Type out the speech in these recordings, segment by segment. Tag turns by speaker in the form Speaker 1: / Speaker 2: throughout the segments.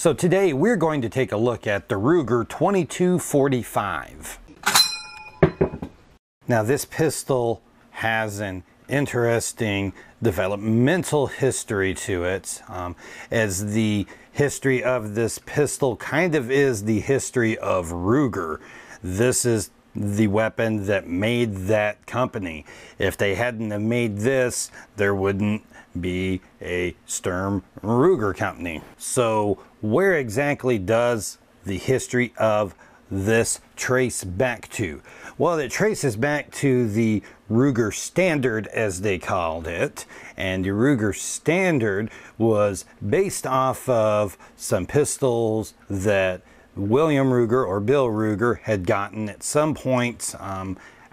Speaker 1: So today we're going to take a look at the Ruger 2245. Now this pistol has an interesting developmental history to it, as the history of this pistol kind of is the history of Ruger. This is the weapon that made that company. If they hadn't have made this, there wouldn't be a Sturm Ruger company. So where exactly does the history of this trace back to? Well, it traces back to the Ruger Standard, as they called it, and the Ruger Standard was based off of some pistols that William Ruger or Bill Ruger had gotten at some point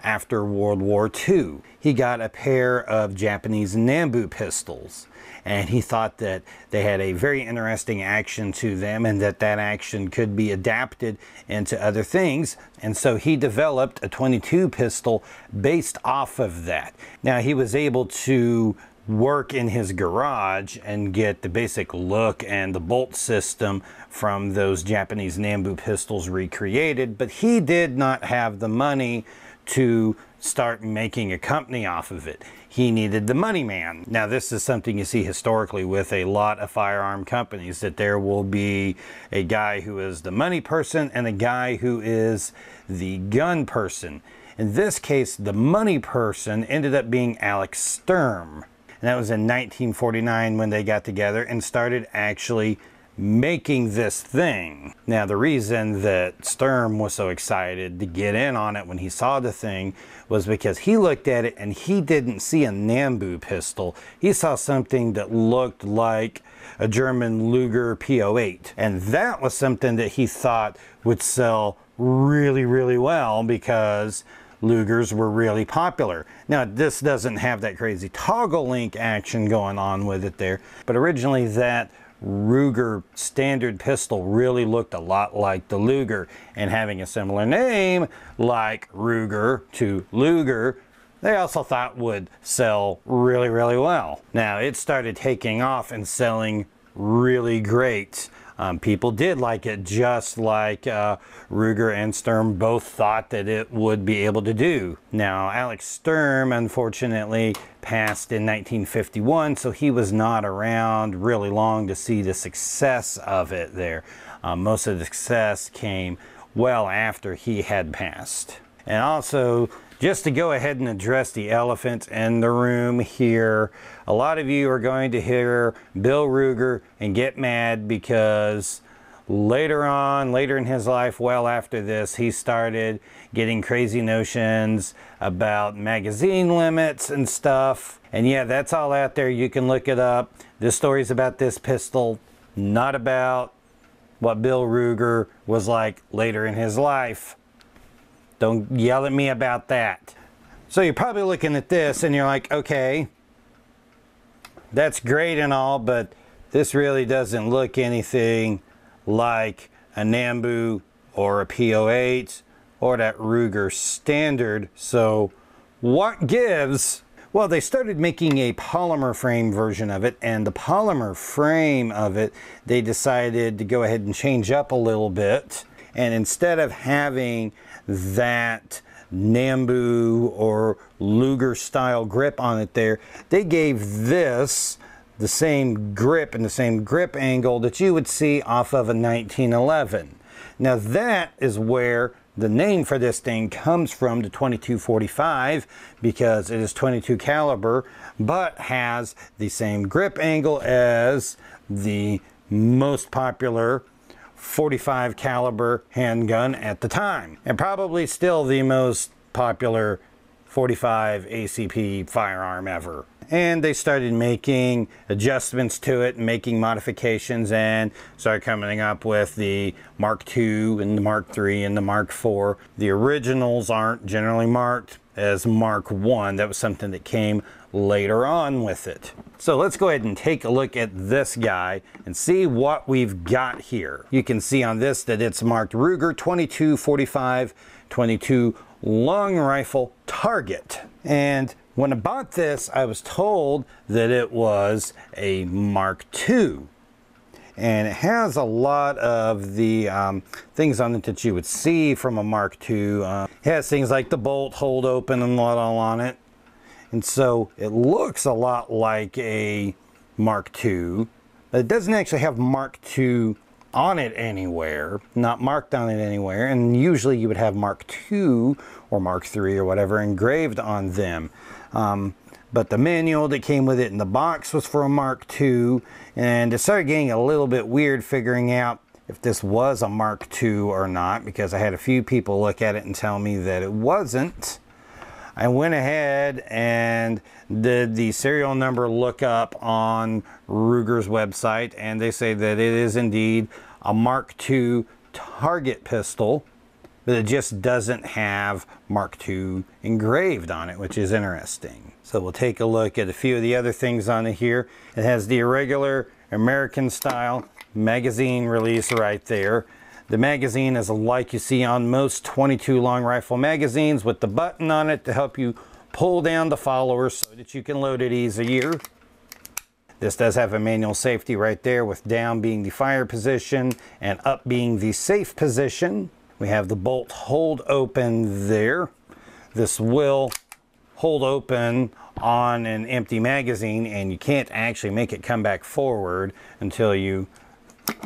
Speaker 1: after World War II. He got a pair of Japanese Nambu pistols, and he thought that they had a very interesting action to them and that that action could be adapted into other things. And so he developed a 22 pistol based off of that. Now he was able to work in his garage and get the basic look and the bolt system from those Japanese Nambu pistols recreated, but he did not have the money to start making a company off of it. He needed the money man. Now this is something you see historically with a lot of firearm companies, that there will be a guy who is the money person and a guy who is the gun person. In this case, the money person ended up being Alex Sturm. And that was in 1949 when they got together and started actually making this thing. Now the reason that Sturm was so excited to get in on it when he saw the thing was because he looked at it and he didn't see a Nambu pistol. He saw something that looked like a German Ruger P08, and that was something that he thought would sell really, really well because Lugers were really popular. Now this doesn't have that crazy toggle link action going on with it there, but originally that Ruger Standard pistol really looked a lot like the Luger, and having a similar name like Ruger to Luger, they also thought would sell really, really well. Now it started taking off and selling really great. People did like it, just like Ruger and Sturm both thought that it would be able to do. Now Alex Sturm unfortunately passed in 1951, so he was not around really long to see the success of it there. Most of the success came well after he had passed. And also, just to go ahead and address the elephant in the room here, a lot of you are going to hear Bill Ruger and get mad because later in his life, well after this, he started getting crazy notions about magazine limits and stuff. And yeah, that's all out there. You can look it up. This story's about this pistol, not about what Bill Ruger was like later in his life. Don't yell at me about that. So you're probably looking at this and you're like, okay, that's great and all, but this really doesn't look anything like a Nambu or a P08 or that Ruger Standard. So what gives? Well, they started making a polymer frame version of it, and the polymer frame of it, they decided to go ahead and change up a little bit. And instead of having that Nambu or Luger style grip on it there, they gave this the same grip and the same grip angle that you would see off of a 1911. Now that is where the name for this thing comes from, the 2245, because it is 22 caliber but has the same grip angle as the most popular 45 caliber handgun at the time, and probably still the most popular 45 ACP firearm ever. And they started making adjustments to it, making modifications, and started coming up with the Mark II and the Mark III and the Mark IV. The originals aren't generally marked as Mark I. That was something that came later on with it. So let's go ahead and take a look at this guy and see what we've got here. You can see on this that it's marked Ruger 2245 22 long rifle target. And when I bought this, I was told that it was a Mark II. and it has a lot of the things on it that you would see from a Mark II. It has things like the bolt hold open and what all on it, and so it looks a lot like a Mark II, but it doesn't actually have Mark II on it anywhere, not marked on it anywhere, and usually you would have Mark II or Mark III or whatever engraved on them. But the manual that came with it in the box was for a Mark II, and it started getting a little bit weird figuring out if this was a Mark II or not, because I had a few people look at it and tell me that it wasn't. I went ahead and did the serial number lookup on Ruger's website, and they say that it is indeed a Mark II target pistol, but it just doesn't have Mark II engraved on it, which is interesting. So we'll take a look at a few of the other things on it here. It has the irregular American style magazine release right there. The magazine is like you see on most 22 long rifle magazines, with the button on it to help you pull down the follower so that you can load it easier. This does have a manual safety right there, with down being the fire position and up being the safe position. We have the bolt hold open there. This will hold open on an empty magazine, and you can't actually make it come back forward until you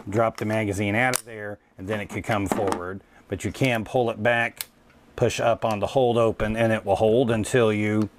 Speaker 1: drop the magazine out of there, and then it could come forward. But you can pull it back, push up on the hold open, and it will hold until you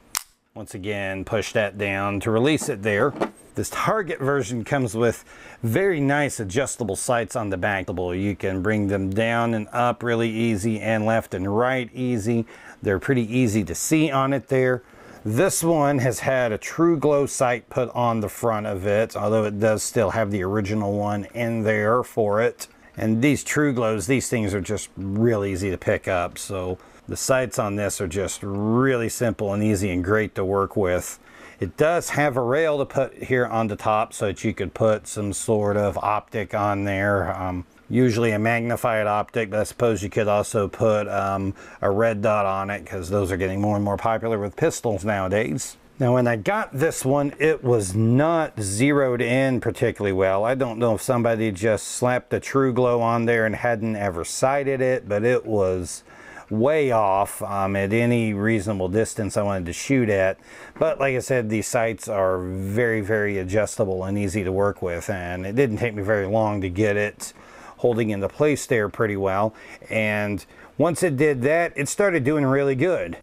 Speaker 1: once again push that down to release it there. This target version comes with very nice adjustable sights on the back. You can bring them down and up really easy, and left and right easy. They're pretty easy to see on it there. This one has had a true glow sight put on the front of it, although it does still have the original one in there for it. And these true glows, these things are just real easy to pick up. So the sights on this are just really simple and easy and great to work with. It does have a rail to put here on the top so that you could put some sort of optic on there. Usually a magnified optic, but I suppose you could also put a red dot on it, because those are getting more and more popular with pistols nowadays. Now, when I got this one, it was not zeroed in particularly well. I don't know if somebody just slapped a true glow on there and hadn't ever sighted it, but it was way off at any reasonable distance I wanted to shoot at. But like I said, these sights are very, very adjustable and easy to work with, and it didn't take me very long to get it holding into place there pretty well. And once it did that, it started doing really good.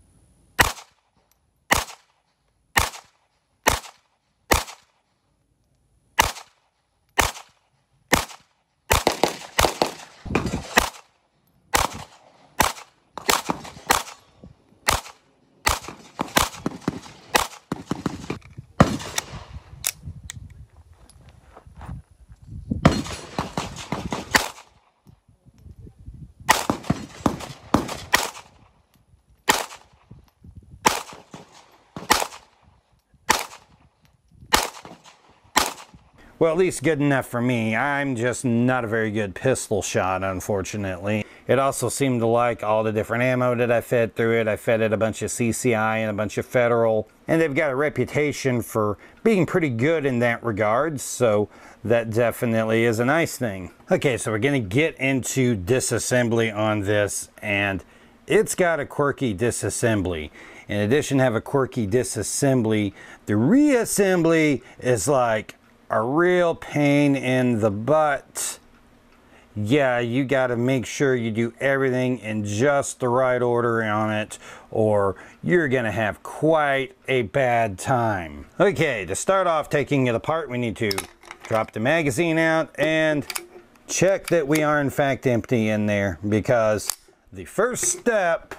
Speaker 1: Well, at least good enough for me. I'm just not a very good pistol shot, unfortunately. It also seemed to like all the different ammo that I fed through it. I fed it a bunch of CCI and a bunch of Federal, and they've got a reputation for being pretty good in that regard, so that definitely is a nice thing. Okay, so we're gonna get into disassembly on this, and it's got a quirky disassembly. In addition to have a quirky disassembly, the reassembly is like a real pain in the butt. Yeah, you got to make sure you do everything in just the right order on it, or you're gonna have quite a bad time. Okay, to start off taking it apart, we need to drop the magazine out and check that we are in fact empty in there, because the first step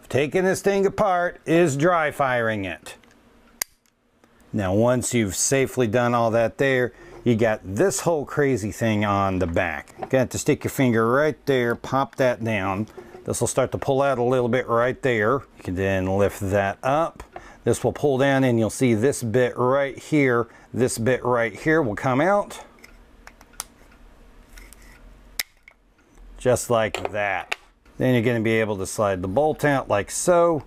Speaker 1: of taking this thing apart is dry firing it. Now, once you've safely done all that there, you got this whole crazy thing on the back. You're gonna have to stick your finger right there, pop that down. This will start to pull out a little bit right there. You can then lift that up. This will pull down, and you'll see this bit right here. This bit right here will come out. Just like that. Then you're gonna be able to slide the bolt out like so.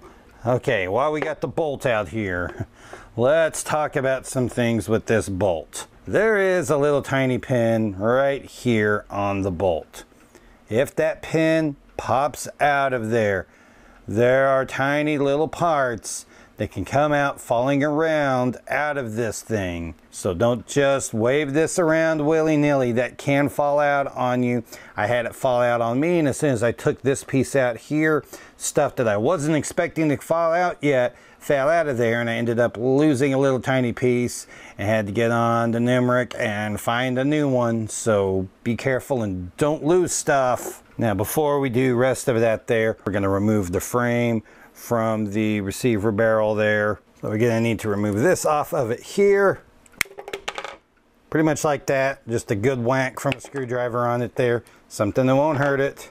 Speaker 1: Okay, while we got the bolt out here, let's talk about some things with this bolt. there is a little tiny pin right here on the bolt. If that pin pops out of there, there are tiny little parts that can come out falling around out of this thing. So don't just wave this around willy-nilly. That can fall out on you. I had it fall out on me, and as soon as I took this piece out here, stuff that I wasn't expecting to fall out yet fell out of there, and I ended up losing a little tiny piece and had to get on the Nimerick and find a new one. So be careful and don't lose stuff. Now before we do rest of that there, we're going to remove the frame from the receiver barrel there. So we're going to need to remove this off of it here. Pretty much like that. Just a good whack from a screwdriver on it there. Something that won't hurt it.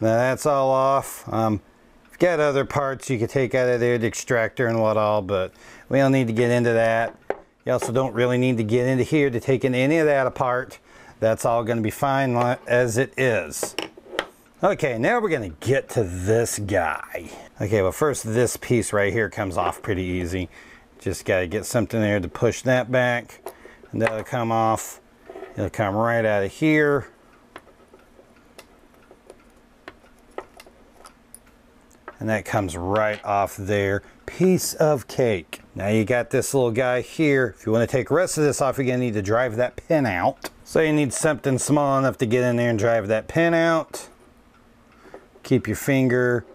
Speaker 1: Now that's all off. If you've got other parts you could take out of there, the extractor and what all, but we don't need to get into that. You also don't really need to get into here to take any of that apart. That's all going to be fine as it is. Okay, now we're going to get to this guy. Okay, well first this piece right here comes off pretty easy. Just got to get something there to push that back, and that'll come off. It'll come right out of here. And that comes right off there. Piece of cake. Now you got this little guy here. If you want to take the rest of this off, you're going to need to drive that pin out. So you need something small enough to get in there and drive that pin out. Keep your finger.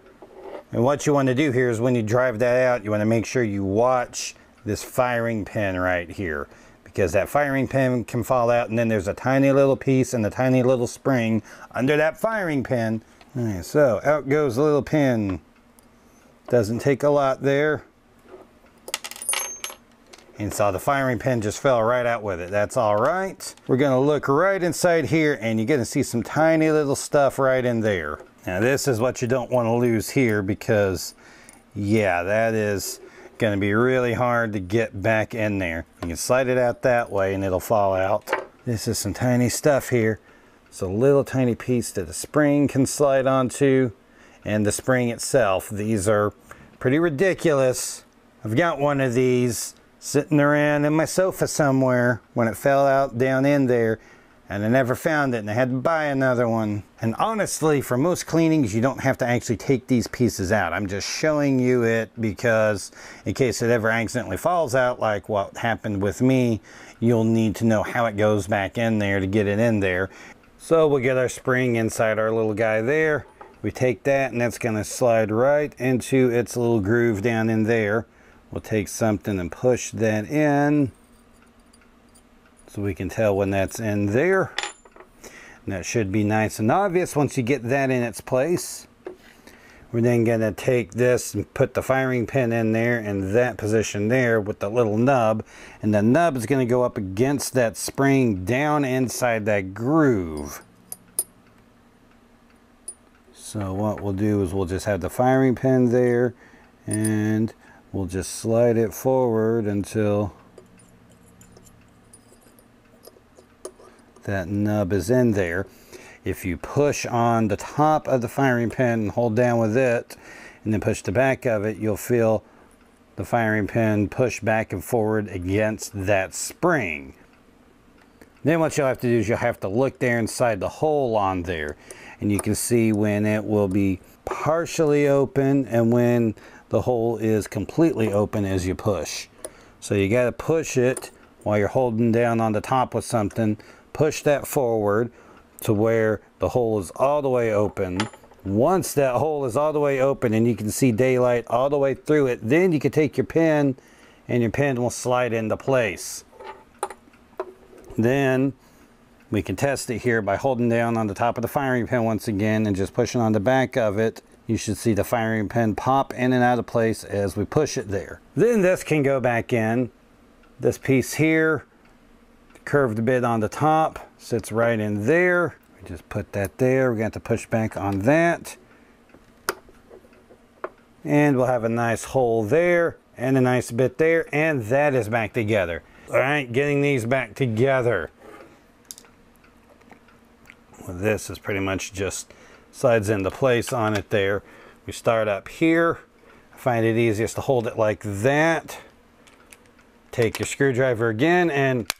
Speaker 1: And what you want to do here is when you drive that out, you want to make sure you watch this firing pin right here, because that firing pin can fall out, and then there's a tiny little piece and a tiny little spring under that firing pin. All right, so out goes the little pin. Doesn't take a lot there. And so the firing pin just fell right out with it. That's all right. We're going to look right inside here, and you're going to see some tiny little stuff right in there. Now this is what you don't want to lose here, because yeah, that is going to be really hard to get back in there. You can slide it out that way and it'll fall out. This is some tiny stuff here. It's a little tiny piece that the spring can slide onto, and the spring itself. These are pretty ridiculous. I've got one of these sitting around in my sofa somewhere when it fell out down in there, and I never found it, and I had to buy another one. And honestly, for most cleanings, you don't have to actually take these pieces out. I'm just showing you it because in case it ever accidentally falls out, like what happened with me, you'll need to know how it goes back in there to get it in there. So we'll get our spring inside our little guy there. We take that, and that's going to slide right into its little groove down in there. We'll take something and push that in so we can tell when that's in there. And that should be nice and obvious once you get that in its place. We're then going to take this and put the firing pin in there in that position there with the little nub. And the nub is going to go up against that spring down inside that groove. So what we'll do is we'll just have the firing pin there, and we'll just slide it forward until that nub is in there. If you push on the top of the firing pin and hold down with it, and then push the back of it, you'll feel the firing pin push back and forward against that spring. Then what you'll have to do is you'll have to look there inside the hole on there, and you can see when it will be partially open and when the hole is completely open as you push. So you got to push it while you're holding down on the top with something. Push that forward to where the hole is all the way open. Once that hole is all the way open and you can see daylight all the way through it, then you can take your pin and your pin will slide into place. Then we can test it here by holding down on the top of the firing pin once again and just pushing on the back of it. You should see the firing pin pop in and out of place as we push it there. Then this can go back in. This piece here, curved bit on the top, sits right in there. We just put that there. We're going to have to push back on that. And we'll have a nice hole there and a nice bit there, and that is back together. All right, getting these back together. Well, this is pretty much just slides into place on it there. We start up here. I find it easiest to hold it like that. Take your screwdriver again and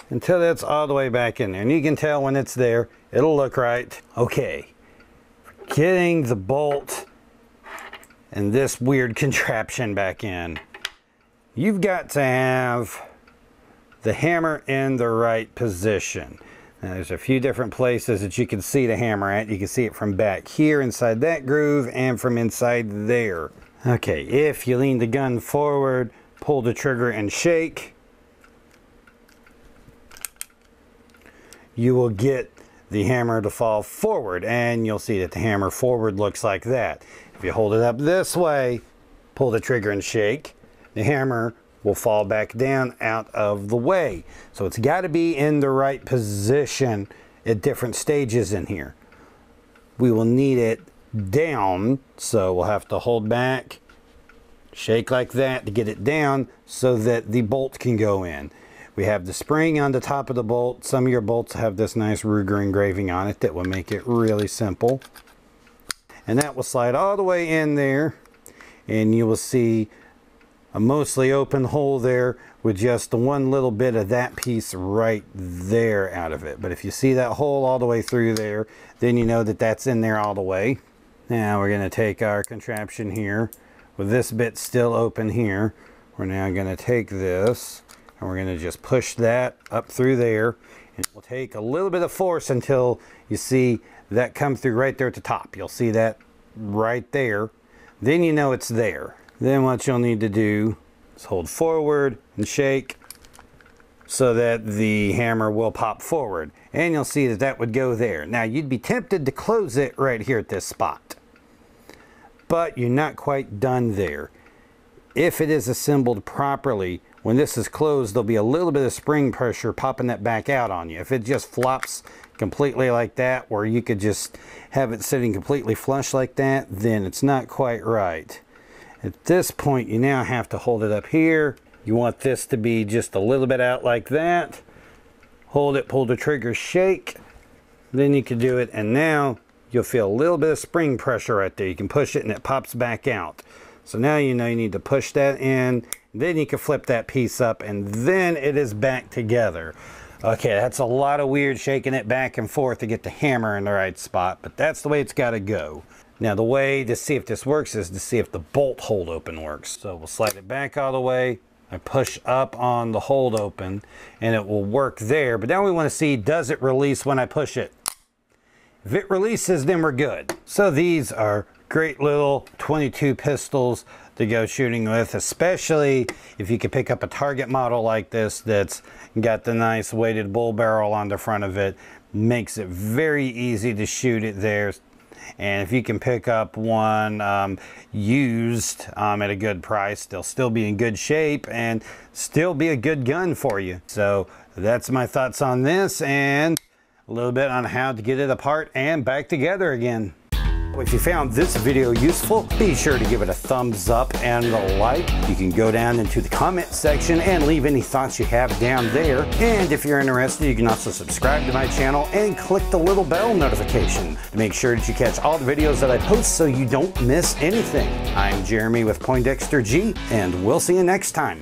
Speaker 1: until it's all the way back in there. And you can tell when it's there, it'll look right. Okay, getting the bolt and this weird contraption back in, you've got to have the hammer in the right position. Now, there's a few different places that you can see the hammer at. You can see it from back here inside that groove and from inside there. Okay, if you lean the gun forward, pull the trigger and shake, you will get the hammer to fall forward, and you'll see that the hammer forward looks like that. If you hold it up this way, pull the trigger and shake, the hammer will fall back down out of the way. So it's got to be in the right position at different stages in here. We will need it down, so we'll have to hold back, shake like that to get it down so that the bolt can go in. We have the spring on the top of the bolt. Some of your bolts have this nice Ruger engraving on it that will make it really simple. And that will slide all the way in there, and you will see a mostly open hole there with just the one little bit of that piece right there out of it. But if you see that hole all the way through there, then you know that that's in there all the way. Now we're going to take our contraption here with this bit still open here. We're now going to take this and we're going to just push that up through there, and it will take a little bit of force until you see that come through right there at the top. You'll see that right there. Then you know it's there. Then what you'll need to do is hold forward and shake so that the hammer will pop forward. And you'll see that that would go there. Now you'd be tempted to close it right here at this spot, but you're not quite done there. If it is assembled properly, when this is closed, there'll be a little bit of spring pressure popping that back out on you. If it just flops completely like that, or you could just have it sitting completely flush like that, then it's not quite right. At this point, you now have to hold it up here. You want this to be just a little bit out like that. Hold it, pull the trigger, shake. Then you can do it, and now you'll feel a little bit of spring pressure right there. You can push it and it pops back out. So now you know you need to push that in. Then you can flip that piece up, and then it is back together. Okay, that's a lot of weird shaking it back and forth to get the hammer in the right spot, but that's the way it's got to go. Now the way to see if this works is to see if the bolt hold open works. So we'll slide it back all the way. I push up on the hold open and it will work there. But now we want to see, does it release when I push it? If it releases, then we're good. So these are great little 22 pistols to go shooting with, especially if you could pick up a target model like this that's got the nice weighted bull barrel on the front of it. Makes it very easy to shoot it there. And if you can pick up one used at a good price, they'll still be in good shape and still be a good gun for you. So that's my thoughts on this, and a little bit on how to get it apart and back together again. If you found this video useful, be sure to give it a thumbs up and a like. You can go down into the comment section and leave any thoughts you have down there. And if you're interested, you can also subscribe to my channel and click the little bell notification to make sure that you catch all the videos that I post so you don't miss anything. I'm Jeremy with Poindexter G, and we'll see you next time.